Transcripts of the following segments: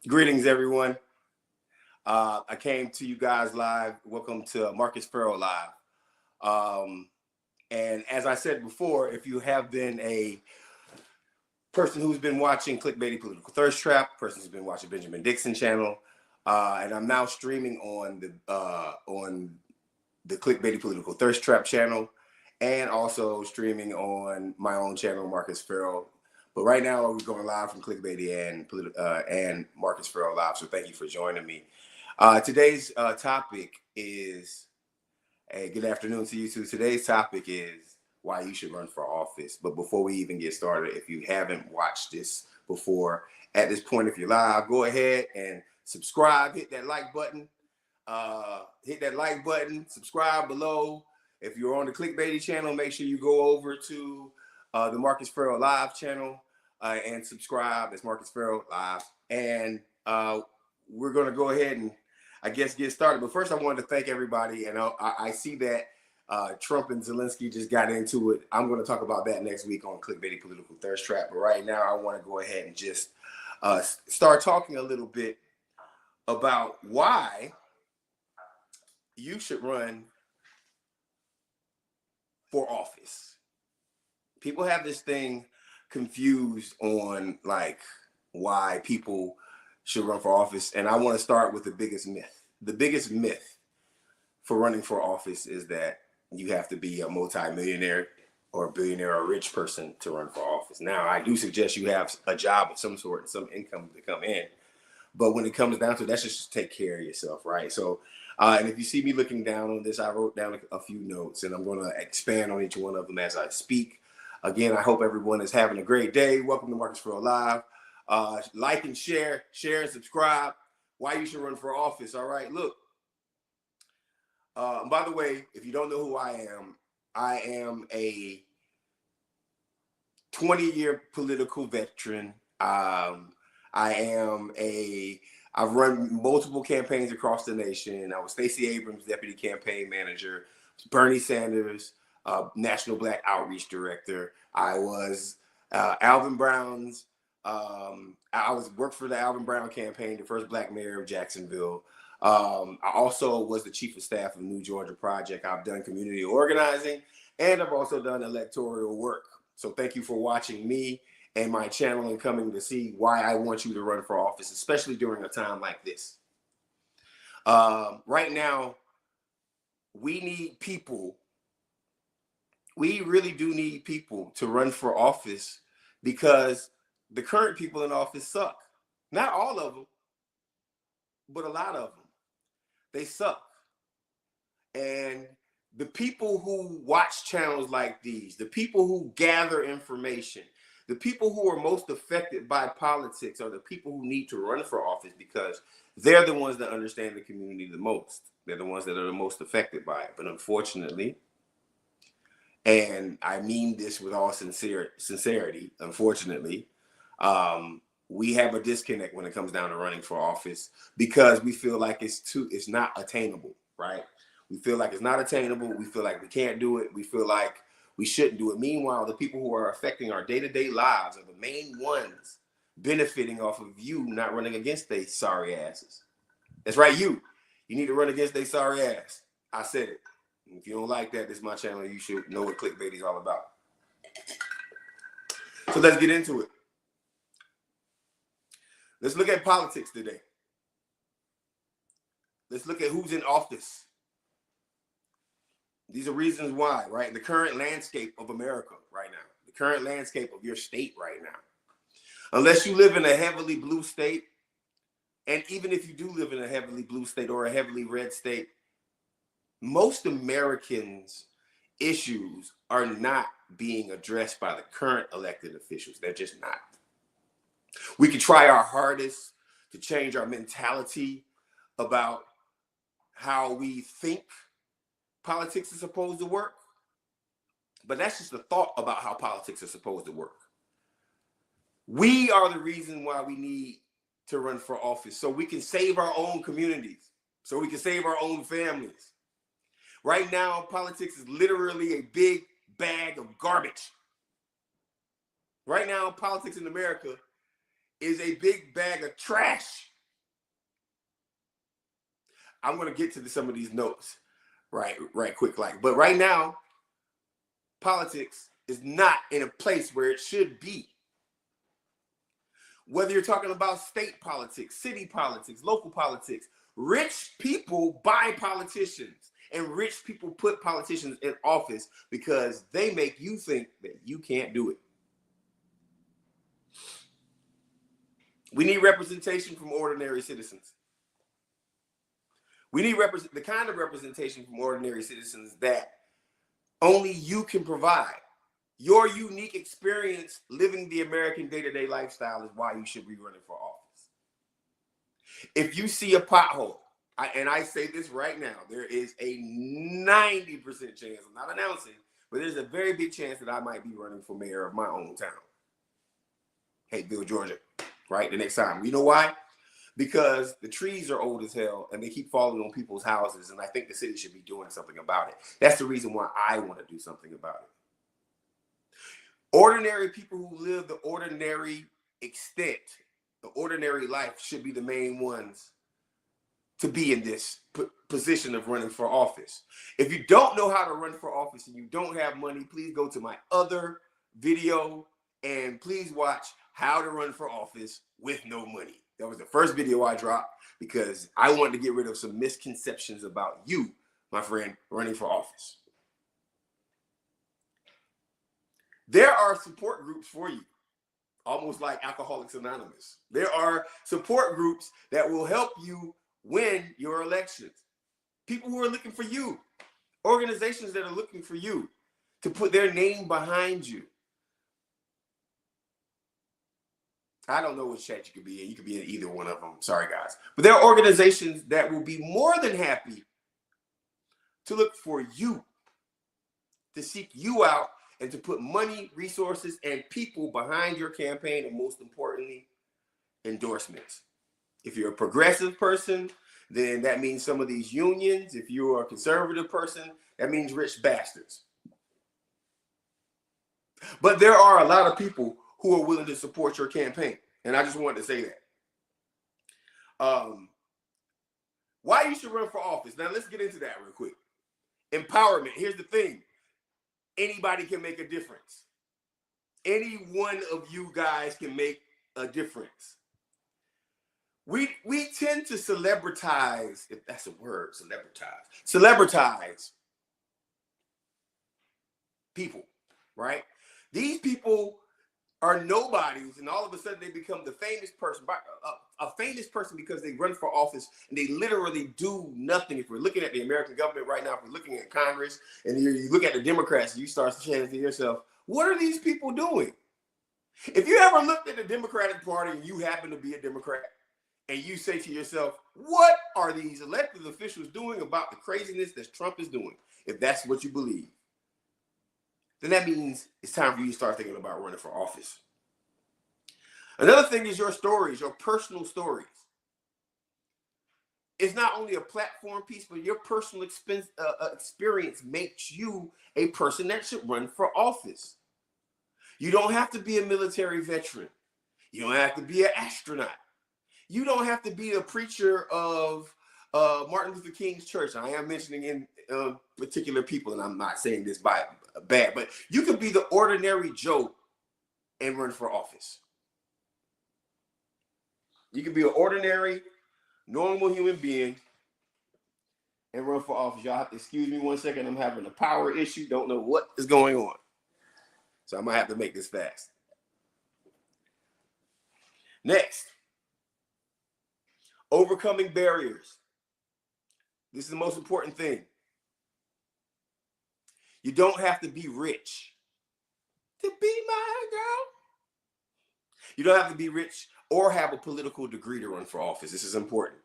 Greetings, everyone. I came to you guys live. Welcome to Marcus Farrell Live. Um, and as I said before, if you have been a person who's been watching Clickbaity Political Thirst Trap, person who's been watching Benjamin Dixon channel, and I'm now streaming on the Clickbaity Political Thirst Trap channel, and also streaming on my own channel, Marcus Farrell. But right now, we're going live from Clickbaity and Marcus Farrell Live. So thank you for joining me. Today's topic is, hey, good afternoon to you too. Today's topic is why you should run for office. But before we even get started, if you haven't watched this before, at this point, if you're live, go ahead and subscribe, hit that like button. Subscribe below. If you're on the Clickbaity channel, make sure you go over to the Marcus Farrell Live channel and subscribe. It's Marcus Farrell Live. And we're going to go ahead and, I guess, get started. But first, I wanted to thank everybody. And I see that Trump and Zelensky just got into it. I'm going to talk about that next week on Clickbaity Political Thirst Trap. But right now, I want to go ahead and just start talking a little bit about why you should run for office. People have this thing confused on like why people should run for office. And I want to start with the biggest myth. The biggest myth for running for office is that you have to be a multi-millionaire or a billionaire or a rich person to run for office. Now, I do suggest you have a job of some sort and some income to come in. But when it comes down to it, that's just take care of yourself, right? So, and if you see me looking down on this, I wrote down a few notes, and I'm going to expand on each one of them as I speak. Again, I hope everyone is having a great day. Welcome to Marcus Farrell Live. Like and share and subscribe. Why you should run for office, all right? Look, by the way, if you don't know who I am a 20-year political veteran. I've run multiple campaigns across the nation. I was Stacey Abrams' deputy campaign manager, Bernie Sanders' National Black Outreach Director. I was Alvin Brown's, worked for the Alvin Brown campaign, the first Black mayor of Jacksonville. I also was the chief of staff of the New Georgia Project. I've done community organizing, and I've also done electoral work. So thank you for watching me and my channel and coming to see why I want you to run for office, especially during a time like this. Right now, we need people. We really do need people to run for office because the current people in office suck. Not all of them, but a lot of them. They suck. And the people who watch channels like these, the people who gather information, the people who are most affected by politics are the people who need to run for office because they're the ones that understand the community the most. They're the ones that are the most affected by it. But unfortunately, and I mean this with all sincerity, unfortunately, we have a disconnect when it comes down to running for office because we feel like it's not attainable, right? We feel like it's not attainable. We feel like we can't do it. We feel like we shouldn't do it. Meanwhile, the people who are affecting our day-to-day lives are the main ones benefiting off of you not running against they sorry asses. That's right, you. You need to run against they sorry ass. I said it. If you don't like that, this is my channel. You should know what clickbait is all about. So let's get into it. Let's look at politics today. Let's look at who's in office. These are reasons why, right? The current landscape of America right now, the current landscape of your state right now. Unless you live in a heavily blue state, and even if you do live in a heavily blue state or a heavily red state, most Americans' issues are not being addressed by the current elected officials. They're just not. We can try our hardest to change our mentality about how we think politics is supposed to work, but that's just a thought about how politics is supposed to work. We are the reason why we need to run for office, so we can save our own communities, so we can save our own families. Right now, politics is literally a big bag of garbage. Right now, politics in America is a big bag of trash. I'm going to get to some of these notes right quick. But right now, politics is not in a place where it should be. Whether you're talking about state politics, city politics, local politics, rich people buy politicians, and rich people put politicians in office because they make you think that you can't do it. We need representation from ordinary citizens. We need the kind of representation from ordinary citizens that only you can provide. Your unique experience living the American day-to-day lifestyle is why you should be running for office. If you see a pothole, and I say this right now, there is a 90% chance, I'm not announcing, but there's a very big chance that I might be running for mayor of my own town. Hateville, Georgia, right? The next time. You know why? Because the trees are old as hell and they keep falling on people's houses, and I think the city should be doing something about it. That's the reason why I want to do something about it. Ordinary people who live the ordinary extent, the ordinary life, should be the main ones to be in this position of running for office. If you don't know how to run for office and you don't have money, please go to my other video and please watch How to Run for Office with No Money. That was the first video I dropped because I wanted to get rid of some misconceptions about you, my friend, running for office. There are support groups for you, almost like Alcoholics Anonymous. There are support groups that will help you win your elections. People who are looking for you, organizations that are looking for you to put their name behind you. I don't know which chat you could be in. You could be in either one of them. Sorry, guys. But there are organizations that will be more than happy to look for you, to seek you out, and to put money, resources, and people behind your campaign, and most importantly, endorsements. If you're a progressive person, then that means some of these unions. If you're a conservative person, that means rich bastards. But there are a lot of people who are willing to support your campaign, and I just wanted to say that. Why you should run for office. Now, let's get into that real quick. Empowerment. Here's the thing. Anybody can make a difference. Any one of you guys can make a difference. We tend to celebritize, if that's a word, celebritize people, right? These people are nobodies, and all of a sudden they become the famous person, a famous person because they run for office and they literally do nothing. If we're looking at the American government right now, if we're looking at Congress, and you look at the Democrats, you start saying to yourself, what are these people doing? If you ever looked at the Democratic Party and you happen to be a Democrat, and you say to yourself, what are these elected officials doing about the craziness that Trump is doing? If that's what you believe, then that means it's time for you to start thinking about running for office. Another thing is your stories, your personal stories. It's not only a platform piece, but your personal experience makes you a person that should run for office. You don't have to be a military veteran. You don't have to be an astronaut. You don't have to be a preacher of Martin Luther King's church. I am mentioning in particular people, and I'm not saying this by bad, but you could be the ordinary Joe and run for office. You could be an ordinary, normal human being and run for office. Y'all have to excuse me 1 second. I'm having a power issue. Don't know what is going on. So I might have to make this fast. Next, overcoming barriers. This is the most important thing. You don't have to be rich to be my girl. You don't have to be rich or have a political degree to run for office. This is important.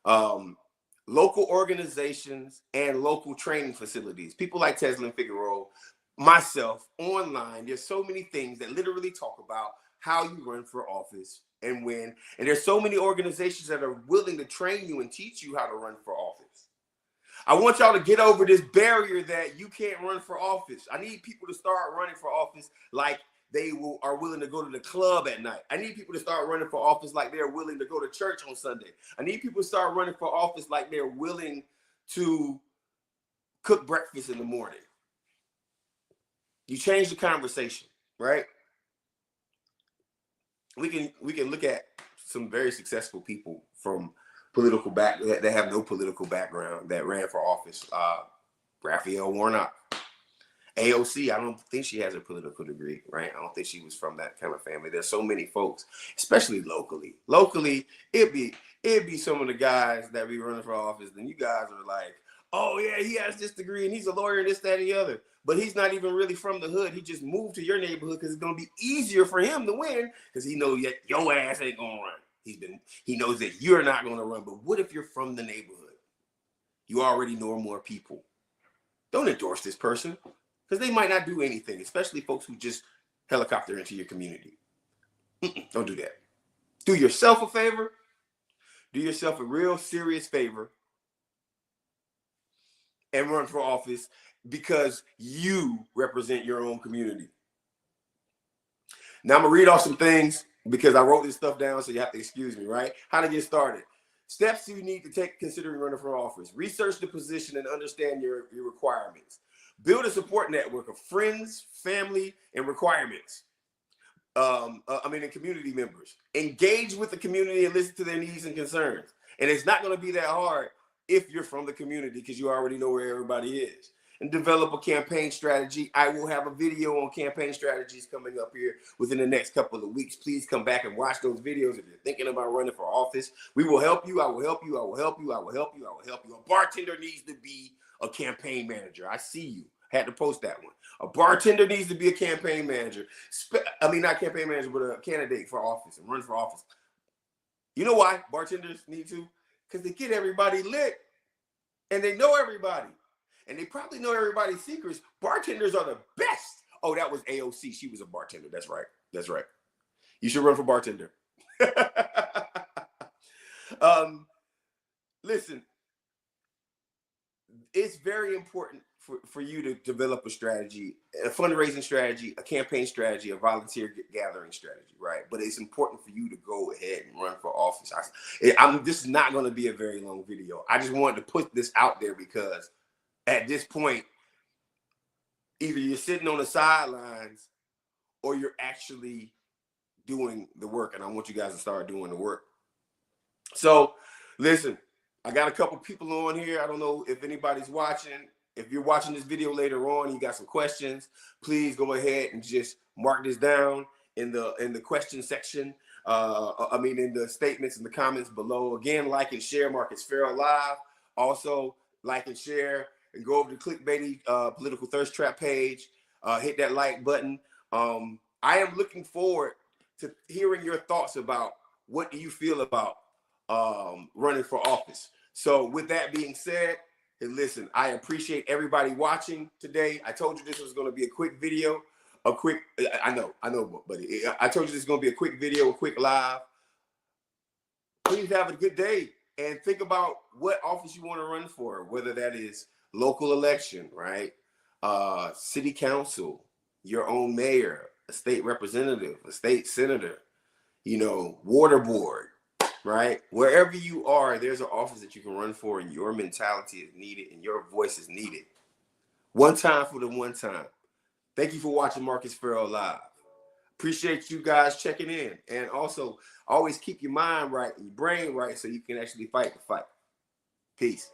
Local organizations and local training facilities, people like Tesla and Figueroa, myself, online, there's so many things that literally talk about how you run for office and when. And there's so many organizations that are willing to train you and teach you how to run for office. I want y'all to get over this barrier that you can't run for office. I need people to start running for office like they are willing to go to the club at night. I need people to start running for office like they're willing to go to church on Sunday. I need people to start running for office like they're willing to cook breakfast in the morning. You change the conversation, right? We can look at some very successful people from political that have no political background that ran for office. Raphael Warnock, AOC. I don't think she has a political degree, right? I don't think she was from that kind of family. There's so many folks, especially locally. Locally, it'd be some of the guys that be running for office. Then you guys are like, oh yeah, he has this degree and he's a lawyer and this, that, and the other. But he's not even really from the hood. He just moved to your neighborhood because it's gonna be easier for him to win because he knows that your ass ain't gonna run. He knows that you're not gonna run. But what if you're from the neighborhood? You already know more people. Don't endorse this person because they might not do anything, especially folks who just helicopter into your community. Don't do that. Do yourself a favor. Do yourself a real serious favor and run for office because you represent your own community. Now I'm gonna read off some things because I wrote this stuff down, so you have to excuse me, right? How to get started. Steps you need to take considering running for office. Research the position and understand your requirements. Build a support network of friends, family, and requirements. And community members. Engage with the community and listen to their needs and concerns. And it's not going to be that hard if you're from the community because you already know where everybody is. And develop a campaign strategy. I will have a video on campaign strategies coming up here within the next couple of weeks. Please come back and watch those videos if you're thinking about running for office. We will help you. I will help you. I will help you. I will help you. I will help you. A bartender needs to be a campaign manager. I see you. Had to post that one. A bartender needs to be a campaign manager. Not campaign manager, but a candidate for office and run for office. You know why bartenders need to? Because they get everybody lit and they know everybody. And they probably know everybody's secrets. Bartenders are the best. Oh, that was AOC. She was a bartender. That's right. That's right. You should run for bartender. Listen, it's very important for you to develop a strategy, a fundraising strategy, a campaign strategy, a volunteer gathering strategy, right? But it's important for you to go ahead and run for office. This is not going to be a very long video. I just wanted to put this out there because at this point, either you're sitting on the sidelines or you're actually doing the work. And I want you guys to start doing the work. So listen, I got a couple people on here. I don't know if anybody's watching. If you're watching this video later on, you got some questions, please go ahead and just mark this down in the question section. In the statements and the comments below. Again, like and share Marcus Farrell Live. Also, like and share and go over to Clickbaity Political Thirst Trap page. Hit that like button. I am looking forward to hearing your thoughts about what do you feel about running for office. So with that being said, hey, listen, I appreciate everybody watching today. I told you this was going to be a quick video, I know, buddy. I told you this is going to be a quick video, a quick live. Please have a good day and think about what office you want to run for, whether that is local election, right? City council, your own mayor, a state representative, a state senator, water board, right? Wherever you are, there's an office that you can run for and your mentality is needed and your voice is needed. One time for the one time. Thank you for watching Marcus Farrell Live. Appreciate you guys checking in. And also, always keep your mind right and your brain right so you can actually fight the fight. Peace.